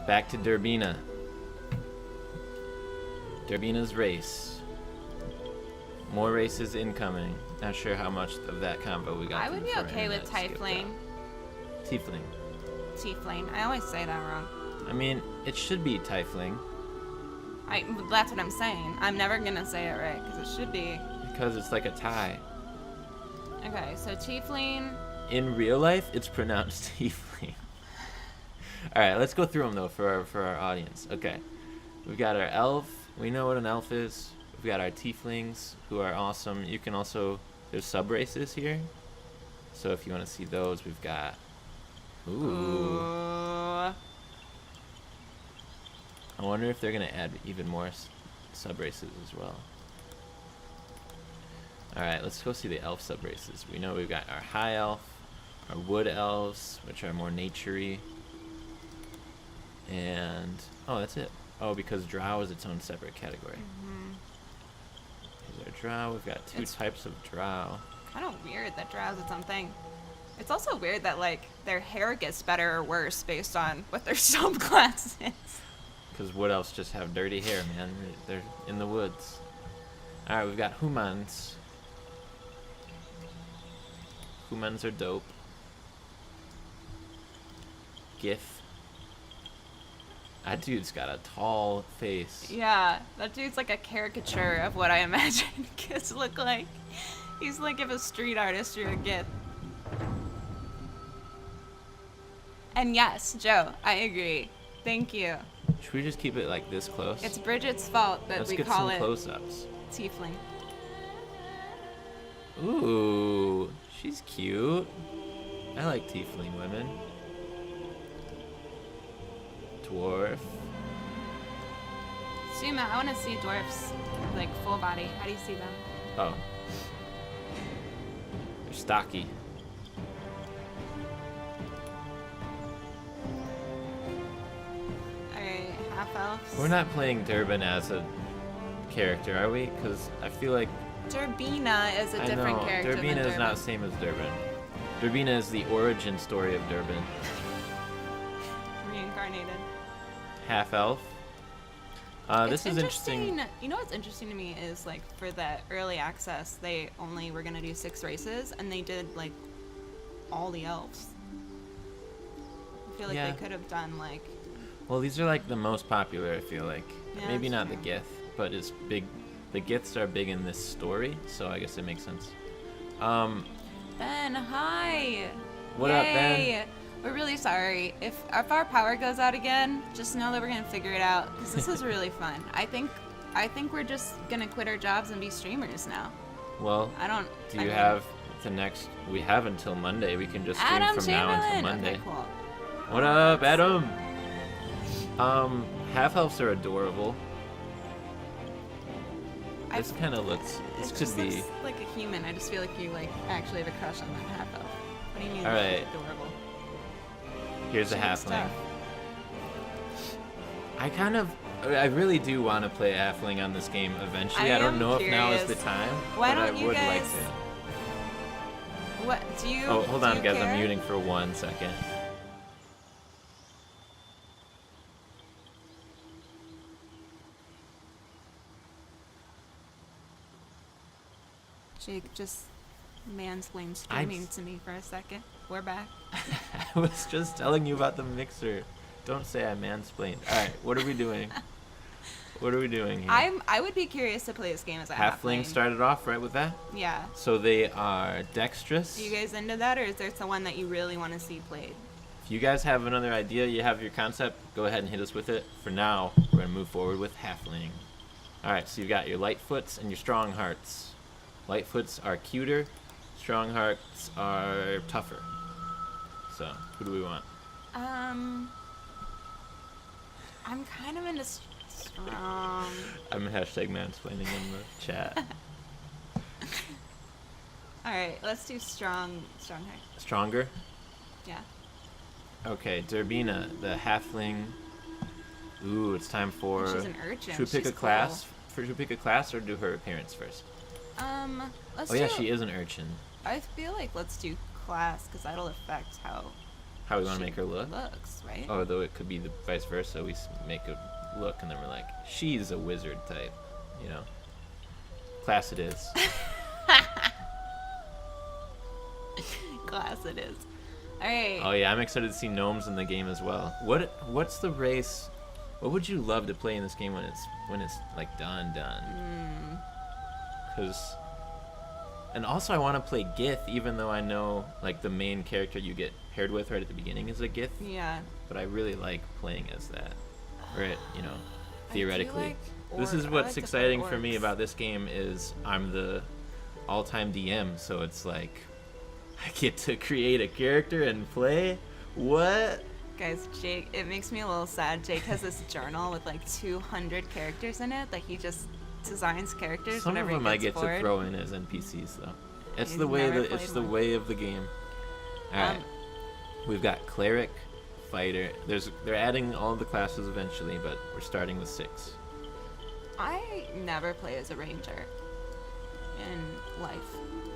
Back to Derbina. Derbina's race. More races incoming. Not sure how much of that combo we got. I would be okay with Tiefling. Tiefling. Tiefling. I always say that wrong. I mean, it should be Tiefling. That's what I'm saying. I'm never gonna say it right because it should be. Because it's like a tie. Okay, so Tiefling. In real life, it's pronounced Tiefling. All right, let's go through them though for our audience. Okay, we've got our elf. We know what an elf is. We've got our tieflings, who are awesome. You can also, there's sub races here. So if you want to see those, we've got. Ooh. I wonder if they're gonna add even more sub races as well. All right, let's go see the elf sub races. We know we've got our high elf, our wood elves, which are more naturey. And, oh, that's it. Oh, because drow is its own separate category. Here's our drow. We've got two types of drow. Kind of weird that drow's its own thing. It's also weird that, like, their hair gets better or worse based on what their subclass is. Because wood elves just have dirty hair, man. They're in the woods. All right, we've got humans. Humans are dope. Gith. That dude's got a tall face. Yeah, that dude's like a caricature of what I imagine kids look like. He's like if a street artist drew a Gith. And yes, Joe, I agree. Thank you. Should we just keep it like this close? It's Bridget's fault that we call it close-ups. Tiefling. Ooh, she's cute. I like tiefling women. Dwarf. Suma, I want to see dwarfs, like full body. How do you see them? Oh. They're stocky. Alright, half elves. We're not playing Durbin as a character, are we? Because I feel like... Durbina is a different character than Durbina is Durbin. not the same as Durbin. Durbina is the origin story of Durbin. Reincarnated. Half elf. This is interesting. You know what's interesting to me is like for the early access, they only were gonna do 6 races, and they did like all the elves. I feel like they could have done like. Well, these are like the most popular. I feel like maybe not true. the Gith, but it's big. The Giths are big in this story, so I guess it makes sense. Ben, hi. What up, Ben? We're really sorry. If our power goes out again, just know that we're gonna figure it out because this is really fun. I think we're just gonna quit our jobs and be streamers now. Well, do you have the next? We have until Monday. We can just stream from now until Monday. Okay, cool. What up, Adam? Half elves are adorable. This kind of looks. This could be looks like a human. I just feel like you like actually have a crush on that half elf. What do you mean? All right. Adorable. Here's a halfling. I really do want to play halfling on this game eventually. I don't know if now is the time, Why but don't I you would guys, like to. What do you? Oh, hold on, guys. Care? I'm muting for 1 second. Jake just mansplained streaming to me for a second. We're back. I was just telling you about the mixer. Don't say I mansplained. All right, what are we doing? What are we doing here? I would be curious to play this game as a halfling. Started off right with that? Yeah. So they are dexterous. Are you guys into that, or is there someone that you really want to see played? If you guys have another idea, you have your concept, go ahead and hit us with it. For now, we're going to move forward with halfling. All right, so you've got your lightfoots and your strong hearts. Lightfoots are cuter, strong hearts are tougher. So, who do we want? I'm kind of into strong. I'm hashtag mansplaining in the chat. All right, let's do strong heart. Stronger? Yeah. Okay, Derbina, the halfling. Ooh, it's time for. She's an urchin. Should we pick a class? Should we pick a class or do her appearance first? Let's she is an urchin. I feel like let's do class because that'll affect how how we want to make her look. Looks, right? Oh, though it could be the vice versa. We make a look, and then we're like, she's a wizard type, you know. Class it is. Class it is. All right. Oh yeah, I'm excited to see gnomes in the game as well. What's the race? What would you love to play in this game when it's like done? Because, and also I want to play Gith, even though I know like the main character you get paired with right at the beginning is a Gith. Yeah. But I really like playing as that. Right, you know, theoretically. This is I what's like to play exciting for me orcs. about this game is I'm the all-time DM, so it's like I get to create a character and play. What? Guys, Jake, it makes me a little sad. Jake has this journal with like 200 characters in it that he just designs characters Some of whenever them I he gets get bored. to throw in as NPCs though. It's He's the way never that it's played the one. way of the game. All right, we've got Cleric Fighter. They're adding all the classes eventually, but we're starting with 6. I never play as a ranger in life.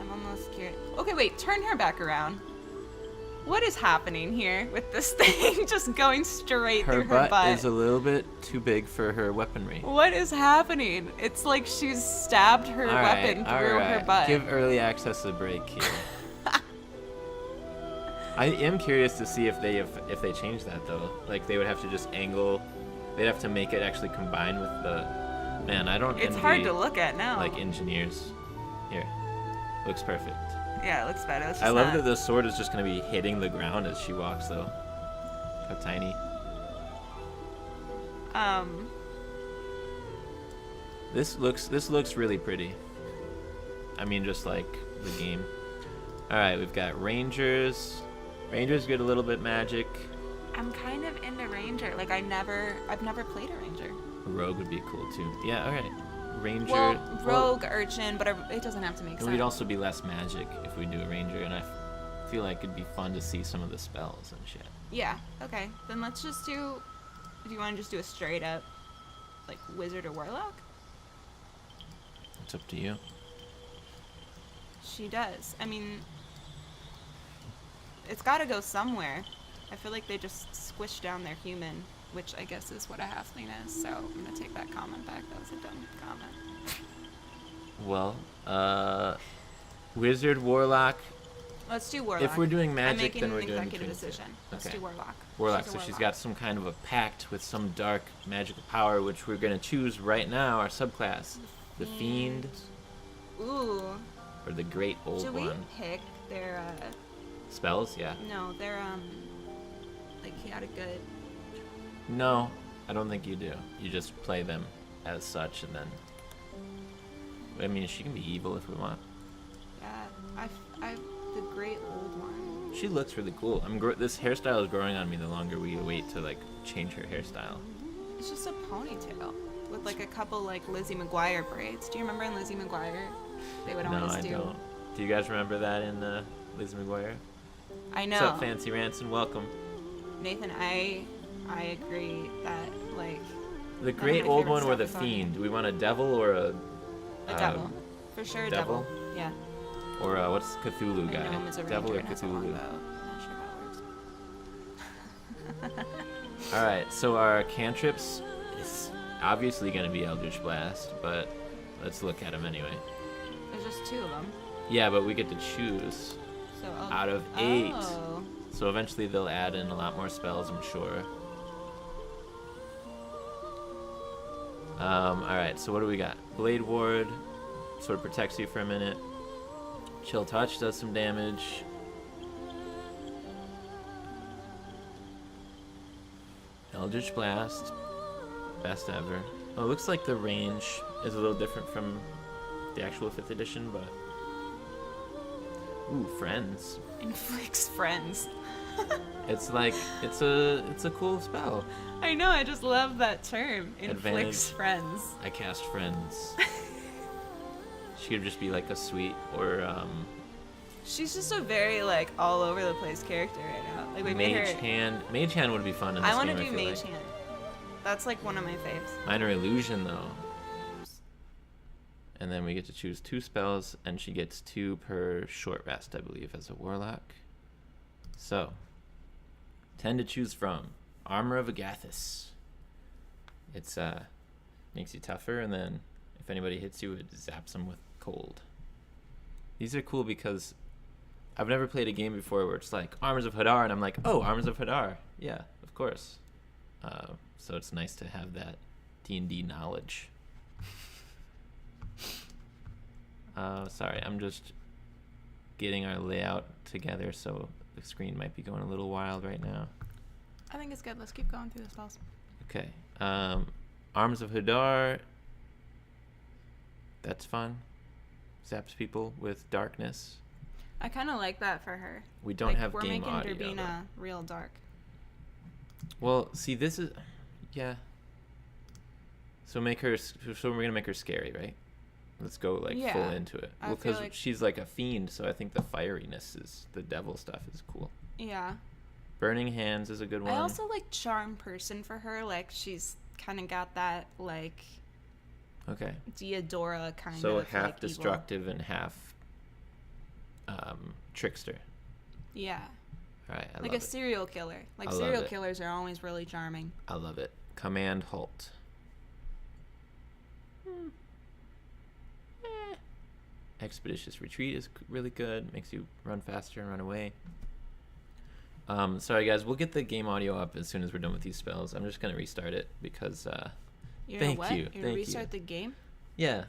I'm almost curious. Okay, wait, turn her back around. What is happening here with this thing just going straight Her through her butt? is a little bit too big for her weaponry. What is happening? It's like she's stabbed her weapon through her butt. Give early access a break here. I am curious to see if they change that though. Like they would have to just angle. They'd have to make it actually combine with the. Man, I don't. It's envy, hard to look at now. Like engineers. Here, looks perfect. Yeah, it looks better. It's just I love not- that the sword is just gonna be hitting the ground as she walks though. How tiny. This looks really pretty. I mean, just like the game. All right, we've got rangers. Rangers get a little bit magic. I'm kind of into ranger. Like I've never played a ranger. A rogue would be cool too. Yeah, all right. Ranger. Well, rogue urchin, but it doesn't have to make And sense. we'd also be less magic if we do a ranger, and I feel like it'd be fun to see some of the spells and shit. Yeah. Okay. Then let's just do. If you want to just do a straight up, like wizard or warlock. It's up to you. She does. I mean, it's got to go somewhere. I feel like they just squish down their human, which I guess is what a halfling is. So I'm gonna take that comment back. That was a dumb comment. Well, wizard, warlock. Let's do warlock. If we're doing I'm magic, making then we're an doing executive between two. decision. Let's Okay. do warlock. Warlock, She's so a she's warlock. got some kind of a pact with some dark magical power, which we're gonna choose right now. Our subclass, the fiend, Ooh. or the great old Should we one. pick their Spells, yeah. no, their like chaotic good. No, I don't think you do. You just play them as such, and then. I mean, she can be evil if we want. Yeah, I the great old one. She looks really cool. This hairstyle is growing on me the longer we wait to like change her hairstyle. It's just a ponytail with like a couple like Lizzie McGuire braids. Do you remember in Lizzie McGuire? They would No, always I do. don't. Do you guys remember that in Lizzie McGuire? I know. What's up, Fancy Ranson? Welcome. Nathan, I agree that like The of great my old favorite one or stuff the is on fiend? Do we want a devil or a devil. For sure, a devil. Yeah. or what's Cthulhu My guy? gnome is a Devil or ranger and has a Cthulhu? longbow. Not sure how it works. All right, so our cantrips is obviously going to be Eldridge Blast, but let's look at them anyway. There's just 2 of them. Yeah, but we get to choose So out of 8. Oh. So eventually they'll add in a lot more spells, I'm sure. All right, so what do we got? Blade Ward sort of protects you for a minute. Chill Touch does some damage. Eldritch Blast, best ever. Oh, it looks like the range is a little different from the actual 5th edition, but ooh, friends. Inflicts friends. It's like it's a cool spell. I know, I just love that term. Inflicts Advantage. friends. I cast friends. She could just be like a sweet or She's just a very like all over the place character right now. Like we made Mage her. Hand. Mage Hand would be fun in this I want to game, do feel Mage like. Hand. That's like one of my faves. Minor Illusion though. And then we get to choose 2 spells, and she gets 2 per short rest, I believe, as a warlock. So, 10 to choose from. Armor of Agathis. It's makes you tougher, and then if anybody hits you, it zaps them with cold. These are cool because I've never played a game before where it's like Armors of Hadar, and I'm like, oh, Armors of Hadar. Yeah, of course. So it's nice to have that D&D knowledge. Sorry, I'm just getting our layout together, so the screen might be going a little wild right now. I think it's good. Let's keep going through the spells. Okay. Arms of Hadar. That's fun. Zaps people with darkness. I kind of like that for her. We don't have game audio. We're making Derbina real dark. Well, see, this is... Yeah. So we're going to make her scary, right? Let's go, full into it. Well, because she's like a fiend, so I think the fieriness is... The devil stuff is cool. Yeah. Burning Hands is a good one. I also like Charm Person for her. Like, she's kind of got that, like... Okay. Diodora kind of, so half destructive evil. And half trickster. Yeah. All right, I like love a serial killer. Like, I serial killers are always really charming. I love it. Command Halt. Expeditious Retreat is really good. Makes you run faster and run away. Sorry, guys. We'll get the game audio up as soon as we're done with these spells. I'm just going to restart it because... Thank you. You're going to restart the game? Yeah.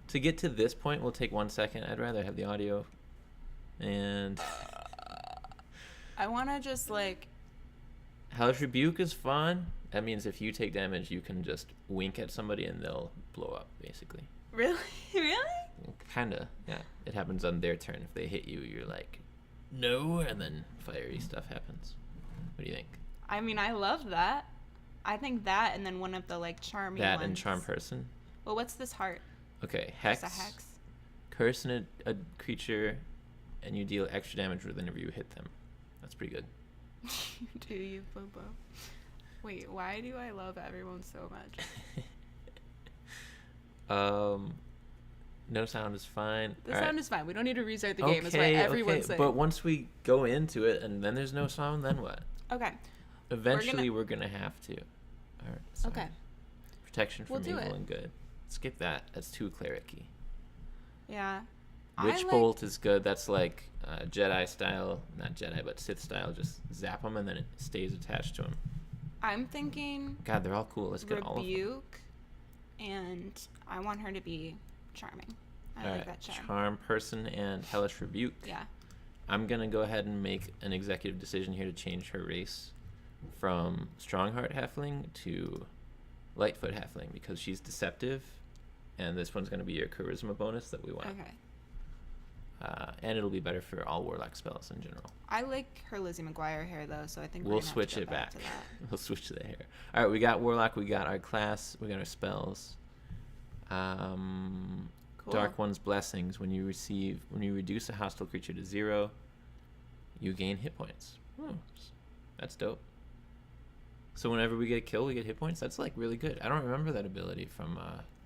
To get to this point will take 1 second. I'd rather have the audio. And... I want to just, like... Hellish Rebuke is fun. That means if you take damage, you can just wink at somebody and they'll blow up, basically. Really? Really? Kinda, yeah. It happens on their turn. If they hit you, you're like, no, and then fiery stuff happens. What do you think? I mean, I love that. I think that, and then one of the, like, charming that ones. and Charm Person. Well, what's this heart? Okay, Hex. Just a hex. Curse a creature, and you deal extra damage whenever you hit them. That's pretty good. Do you, Bobo? Wait, why do I love everyone so much? No sound is fine. The sound is fine. We don't need to restart the game. Is what everyone's saying. But once we go into it and then there's no sound, then what? Okay. Eventually, we're gonna have to. All right. Sorry. Okay. Protection from evil and good. Skip that. That's too cleric-y. Yeah. Witch Bolt is good. That's like Jedi style, not Jedi, but Sith style. Just zap them and then it stays attached to them. I'm thinking. God, they're all cool. Let's get all of them. Rebuke, and I want her to be charming. I like that charm. Charm Person and Hellish Rebuke. Yeah. I'm gonna go ahead and make an executive decision here to change her race from Strongheart Halfling to Lightfoot Halfling because she's deceptive, and this one's gonna be your charisma bonus that we want. Okay. And it'll be better for all Warlock spells in general. I like her Lizzie McGuire hair though, so I think we'll switch it back. We'll switch to the hair. All right, we got Warlock, we got our class, we got our spells. Cool. Dark One's Blessings. When you reduce a hostile creature to 0, you gain hit points. That's dope. So whenever we get a kill, we get hit points. That's like really good. I don't remember that ability from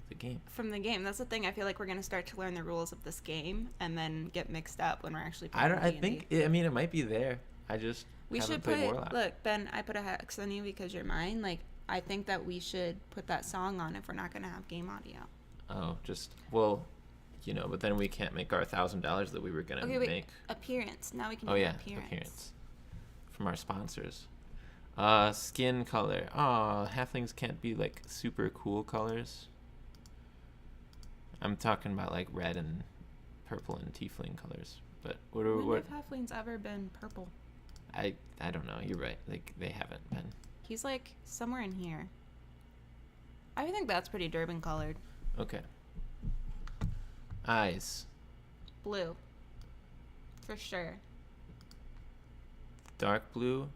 the game. From the game, that's the thing. I feel like we're gonna start to learn the rules of this game and then get mixed up when we're actually playing D&D. I think. I mean, it might be there. I just haven't played Warlock. Look, Ben. I put a hex on you because you're mine. Like, I think that we should put that song on if we're not gonna have game audio. Oh, but then we can't make our $1,000 that we were gonna make. Appearance. Now we can. Oh yeah, appearance. From our sponsors. Skin color. Oh, halflings can't be like super cool colors. I'm talking about like red and purple and tiefling colors. But what have halflings ever been purple? I don't know. You're right. Like they haven't been. He's like somewhere in here. I think that's pretty Durban colored. Okay. Eyes. Blue. For sure. Dark blue.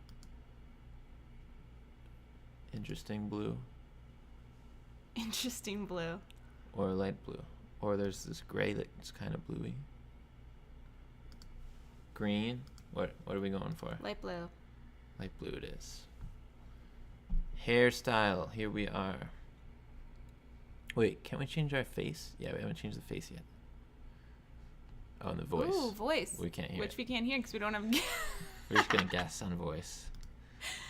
Interesting blue. Interesting blue. Or light blue. Or there's this gray that's kind of bluey. Green. What are we going for? Light blue. Light blue it is. Hairstyle. Here we are. Wait, can't we change our face? Yeah, we haven't changed the face yet. Oh, and the voice. Ooh, voice. We can't hear Which we can't hear because we don't have... We're just going to guess on voice.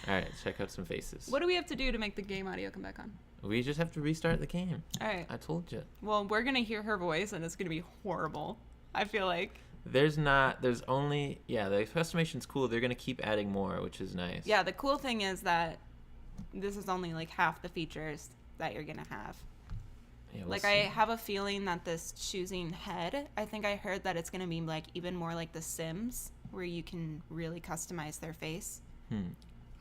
All right, check out some faces. What do we have to do to make the game audio come back on? We just have to restart the game. All right. I told you. Well, we're going to hear her voice, and it's going to be horrible. I feel like. There's only, the customation's cool. They're going to keep adding more, which is nice. Yeah, the cool thing is that this is only like half the features that you're going to have. Yeah, we'll like, see. I have a feeling that this choosing head, I think I heard that it's going to be like even more like The Sims, where you can really customize their face.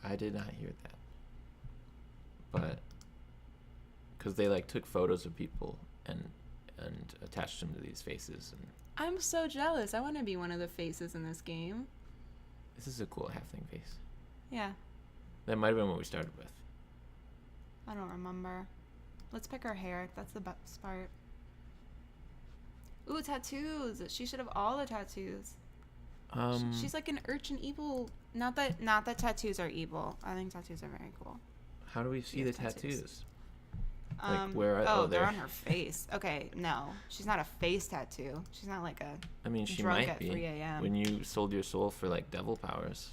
I did not hear that. But, because they like took photos of people and attached them to these faces. And I'm so jealous. I want to be one of the faces in this game. this is a cool halfling face. Yeah. That might have been what we started with. I don't remember. Let's pick her hair. That's the best part. Ooh, tattoos. She should have all the tattoos. She's like an urchin evil. Not that tattoos are evil. I think tattoos are very cool. How do we see the tattoos? Like Where are they're on her face. Okay, no. She's not a face tattoo. She's not like a I mean, she drunk might at be. 3 a.m. When you sold your soul for like devil powers.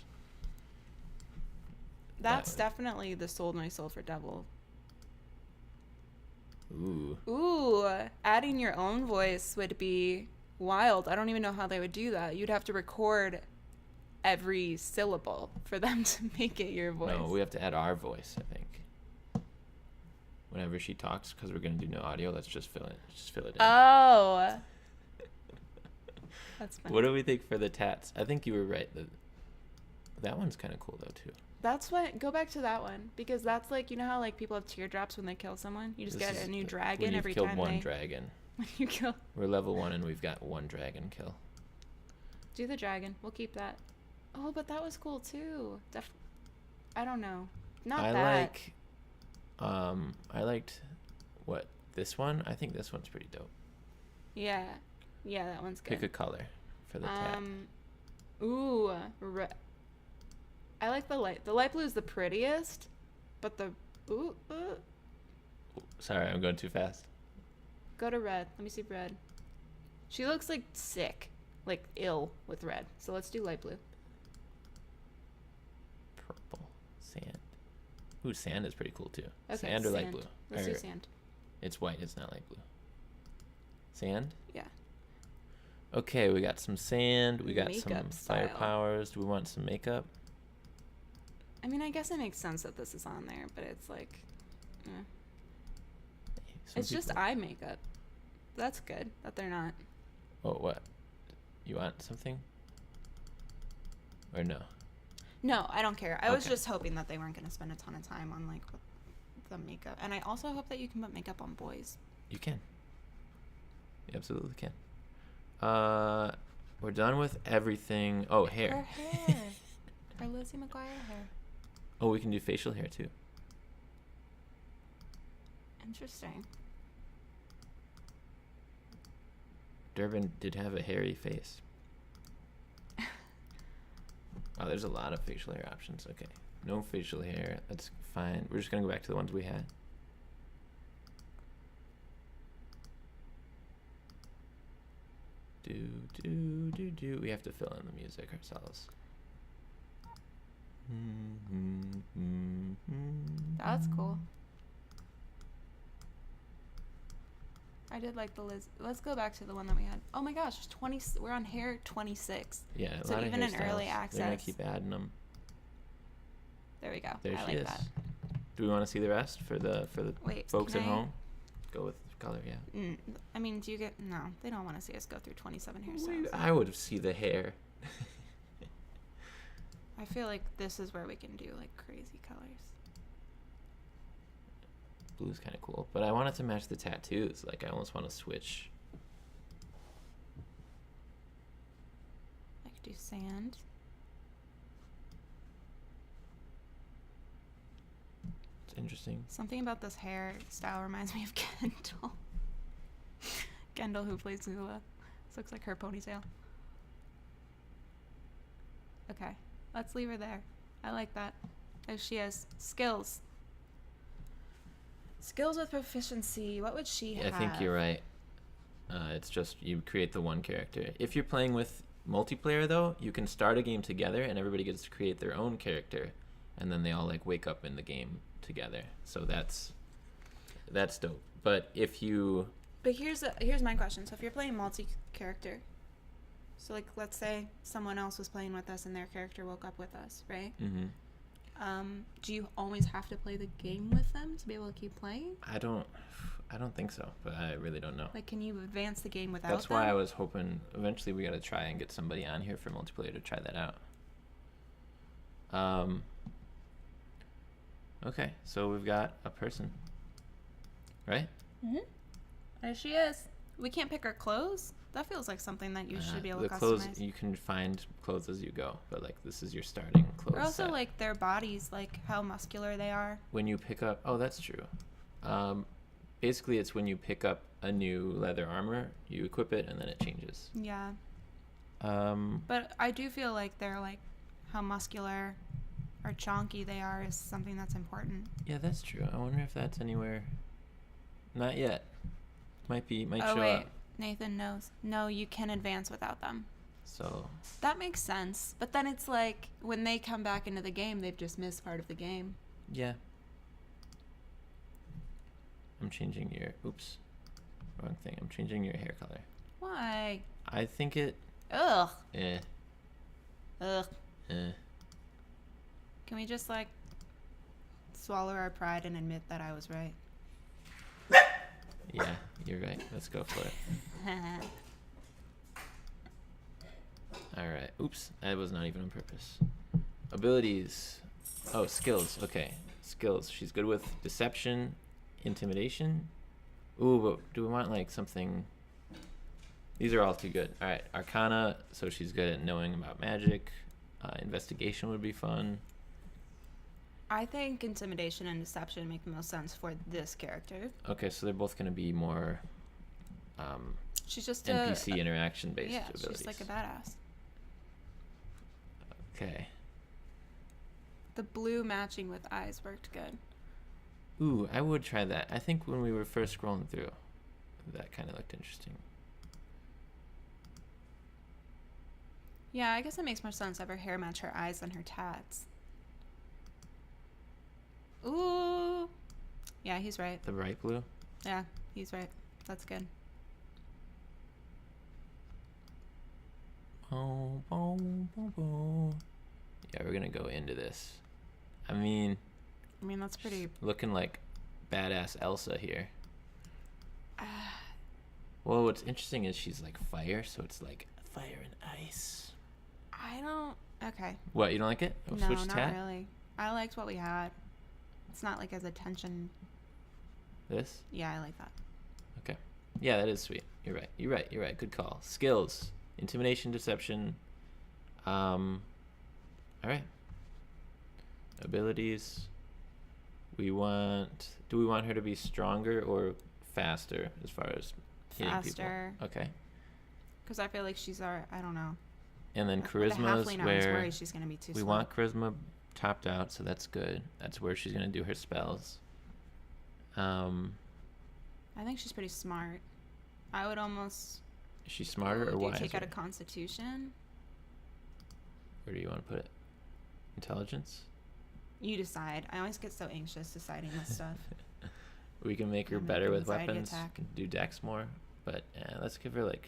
That's definitely the sold my soul for devil. Ooh, Adding your own voice would be wild. I don't even know how they would do that. You'd have to record every syllable for them to make it your voice. No, we have to add our voice, I think. Whenever she talks, because we're going to do no audio, let's just fill it in. Oh. That's funny. What do we think for the tats? I think you were right. That one's kind of cool, though, too. That's what. Go back to that one, because that's like, you know how like people have teardrops when they kill someone. You just get a new dragon every time. When you've killed one dragon. When you kill. We're level 1 and we've got one dragon kill. Do the dragon. We'll keep that. Oh, but that was cool too. I don't know. I liked this one. I think this one's pretty dope. Yeah, that one's good. Pick a color for the tat. Ooh, I like the light. The light blue is the prettiest, but Sorry, I'm going too fast. Go to red. Let me see red. She looks like sick, like ill with red. So let's do light blue. Purple. Sand. Ooh, sand is pretty cool too. Okay, sand or light blue? Let's do sand. It's white, it's not light blue. Sand? Yeah. Okay, we got some sand. We got Makeup some style. fire powers. Do we want some makeup? I mean, I guess it makes sense that this is on there, but it's like, it's just eye makeup. That's good that they're not. Oh, what? You want something? Or no? No, I don't care. I was Okay. just hoping that they weren't going to spend a ton of time on like the makeup. And I also hope that you can put makeup on boys. You can. You absolutely can. We're done with everything. Oh, hair. Her hair. Her Lizzie McGuire hair. Oh, we can do facial hair too. Interesting. Durbin did have a hairy face. Wow, there's a lot of facial hair options. Okay. No facial hair. That's fine. We're just going to go back to the ones we had. Do. We have to fill in the music ourselves. That's cool. I did like the Liz. Let's go back to the one that we had. Oh my gosh, 20. We're on hair 26. Yeah, a so lot even of in early access. They're gonna keep adding them. There we go. There I she like is. that. Do we want to see the rest for the Wait, folks can at I- home? Go with color, yeah. I mean, do you get? No, they don't want to see us go through 27 hairstyles. I would see the hair. I feel like this is where we can do like crazy colors. Blue's kind of cool, but I want it to match the tattoos. Like, I almost want to switch. I could do sand. It's interesting. Something about this hairstyle reminds me of Kendall. Kendall, who plays Zula. This looks like her ponytail. Okay, let's leave her there. I like that. Oh, she has skills. Skills with proficiency. What would she have? I think you're right. It's just you create the one character. If you're playing with multiplayer, though, you can start a game together and everybody gets to create their own character. and then they all like wake up in the game together. So that's dope. But if you But here's my question. So if you're playing multi-character, so like let's say someone else was playing with us and their character woke up with us, right? mm-hmm. Do you always have to play the game with them to be able to keep playing? I don't think so, but I really don't know. Like, can you advance the game without That's them? why I was hoping eventually we got to try and get somebody on here for multiplayer to try that out. Okay, so we've got a person, right? Mm-hmm. There she is. We can't pick her clothes? That feels like something that you should be able to The clothes, customize. you can find clothes as you go, but like this is your starting clothes Or also set. like their bodies, like how muscular they are. When you pick up, oh, that's true. Basically, it's when you pick up a new leather armor, you equip it, and then it changes. Yeah. Um, But I do feel like they're like how muscular or chonky they are is something that's important. yeah, that's true. I wonder if that's anywhere. Not yet. Might Oh show wait, up. Nathan knows. No, you can advance without them. So That makes sense. But then it's like when they come back into the game, they've just missed part of the game. yeah. I'm changing your. Oops, wrong thing. I'm changing your hair color. Why? I think it. Ugh. Eh. Ugh. Eh. Can we just like swallow our pride and admit that I was right? Yeah, you're right. Let's go for it. All right. Oops, that was not even on purpose. Abilities. Oh, skills. Okay, skills. She's good with deception, intimidation. Ooh, but do we want like something? These are all too good. All right, Arcana. So she's good at knowing about magic. Investigation would be fun. I think intimidation and deception make the most sense for this character. Okay, so they're both going to be more She's just NPC interaction based yeah, abilities. she's like a badass. Okay. The blue matching with eyes worked good. Ooh, I would try that. I think when we were first scrolling through, that kind of looked interesting. Yeah, I guess it makes more sense to have her hair match her eyes than her tats. Ooh. Yeah, he's right. The bright blue? Yeah, he's right. That's good. Oh, boom, boom, boom. Yeah, we're gonna go into this. I mean, That's pretty... looking like badass Elsa here. Well, what's interesting is she's like fire, so it's like fire and ice. I don't... Okay. What, you don't like it? Oh, No, switch not tat? really. I liked what we had. It's not like as a tension... This? Yeah, I like that. Okay. Yeah, that is sweet. You're right. You're right. You're right. Good call. Skills. Intimidation, deception. All right. Abilities. Do we want her to be stronger or faster as far as hitting Faster. people? Okay. Because I feel like she's our... I don't know. And then With a charisma is halfling, I was where worried she's going to be too we slow. want charisma topped out, so that's good. That's where she's going to do her spells. I think she's pretty smart. I would almost... Is she smarter or do you wiser? take out a constitution? Where do you want to put it? Intelligence? You decide. I always get so anxious deciding this stuff. We can make her Make better an with anxiety weapons. attack. Can do dex more, but let's give her like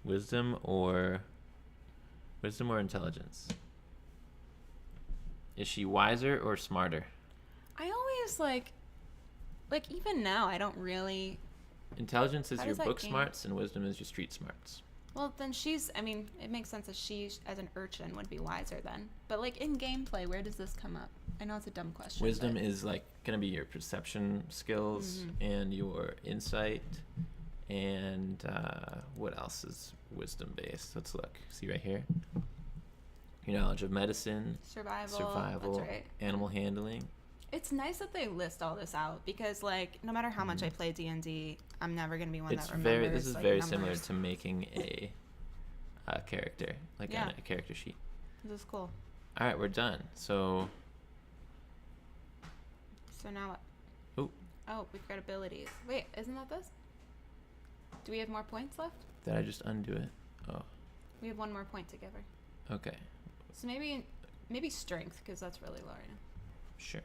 wisdom or intelligence. Is she wiser or smarter? I always like even now I don't really... Intelligence is How your does that book gain- smarts, and wisdom is your street smarts. Well, then it makes sense that she, as an urchin, would be wiser then. But like in gameplay, where does this come up? I know it's a dumb question. Wisdom but... is like gonna be your perception skills and your insight, and what else is wisdom based? Let's look. See right here. Your knowledge of medicine, survival. That's right. animal handling. It's nice that they list all this out because, like, no matter how much I play D&D, I'm never gonna be one that remembers. This is like, very numbers. similar to making a character, like Yeah. on a character sheet. This is cool. All right, we're done. So, So now what? Ooh. Oh, we've got abilities. Wait, isn't that this? Do we have more points left? did I just undo it? Oh, We have one more point to give her. okay. So maybe Maybe strength, because that's really low right now. Sure.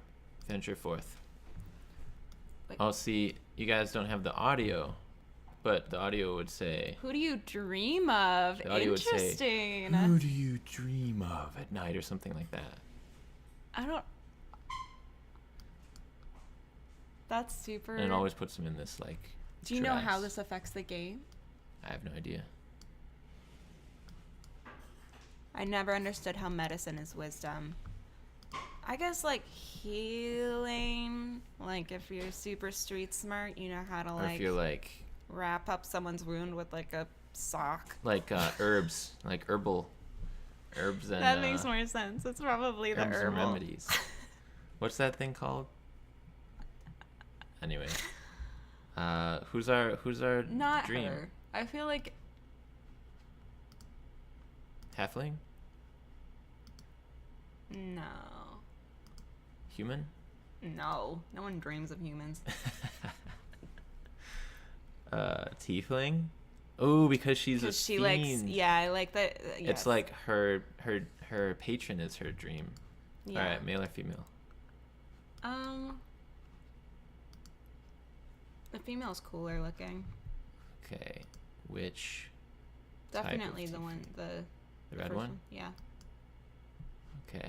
Venture forth. Wait. Oh, see, you guys don't have the audio, but the audio would say... Who do you dream of? The audio would say, Interesting. who do you dream of at night, or something like that. I don't... That's super... And it always puts them in this, like... Do you know how dress. this affects the game? I have no idea. I never understood how medicine is wisdom. I guess, like, healing, like, if you're super street smart, you know how to, Or like, if you're like... wrap up someone's wound with, like, a sock. Like herbs, like herbal herbs and... That makes more sense. It's probably the herbs and herbal. remedies. What's that thing called? Anyway. Who's our Not dream? her. I feel like... Halfling? No. Human? No. No one dreams of humans. Tiefling? Oh, because she's a Because she fiend. likes... Yeah, I like that. Yes. It's like her patron is her dream. Yeah. All right, male or female? The female's cooler looking. Okay, which Definitely type the of one, the red first one? Yeah. Okay,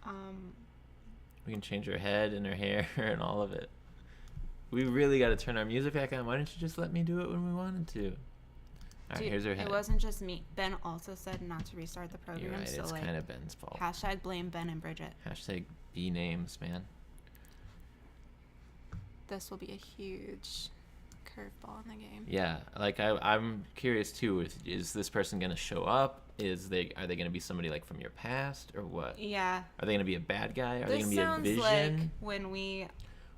Um, we can change her head and her hair and all of it. We really got to turn our music back on. Why didn't you just let me do it when we wanted to? All right, dude, here's her head. it wasn't just me. Ben also said not to restart the program. You're right, so it's like, kind of Ben's fault. hashtag blame Ben and Bridget. Hashtag B names, man. This will be a huge curveball in the game. Yeah, like I'm curious too. Is this person gonna show up? Are they gonna be somebody like from your past or what? Yeah. Are they gonna be a bad guy? Are they This gonna be a sounds vision? like when we,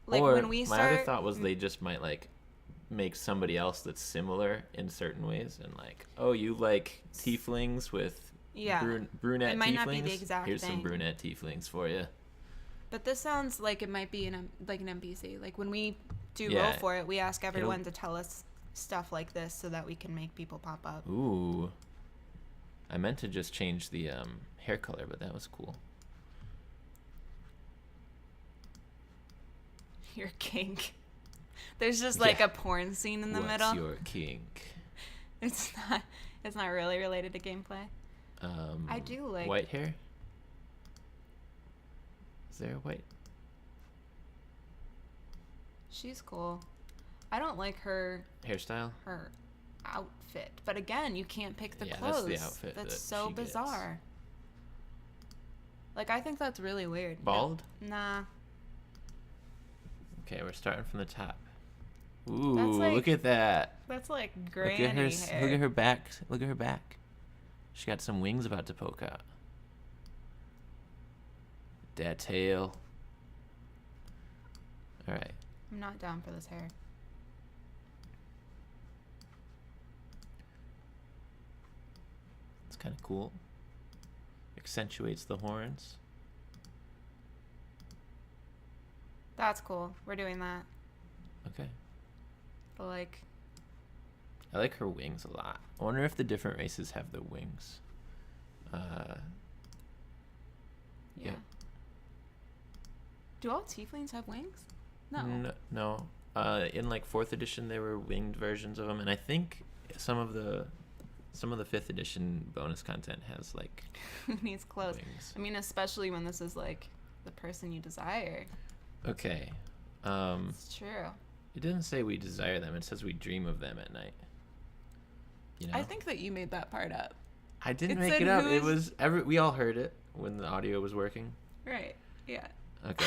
like or when we my start. other thought was they just might like make somebody else that's similar in certain ways, and like, oh, you like tieflings with Yeah. brunette It might tieflings. not be the exact Here's some thing. brunette tieflings for you. But this sounds like it might be like an NPC. Like when we do Yeah. roll for it, we ask everyone to tell us stuff like this so that we can make people pop up. Ooh, I meant to just change the hair color, but that was cool. Your kink. There's just like Yeah. a porn scene in the What's middle. your kink? It's not really related to gameplay. I do like white hair. Is there a white? She's cool. I don't like her Hairstyle? outfit. But again, you can't pick the Yeah, clothes. that's the outfit That's that so she gets. bizarre. Like I think that's really weird. Bald? Nah. Okay, we're starting from the top. Ooh, like- look at that. That's like Look granny at her. hair. Look at her back. Look at her back. She got some wings about to poke out. That tail. All right. I'm not down for this hair. It's kind of cool. Accentuates the horns. That's cool. We're doing that. Okay. But like, I like her wings a lot. I wonder if the different races have the wings. yeah. Do all tieflings have wings? No. No. In like 4th edition, there were winged versions of them, and I think some of the 5th edition bonus content has like Who needs clothes? wings. I mean, especially when this is like the person you desire. Okay. It's true. It doesn't say we desire them. It says we dream of them at night. You know? I think that you made that part up. I didn't it make said it up. It who's- was we all heard it when the audio was working. Right. Yeah. Okay.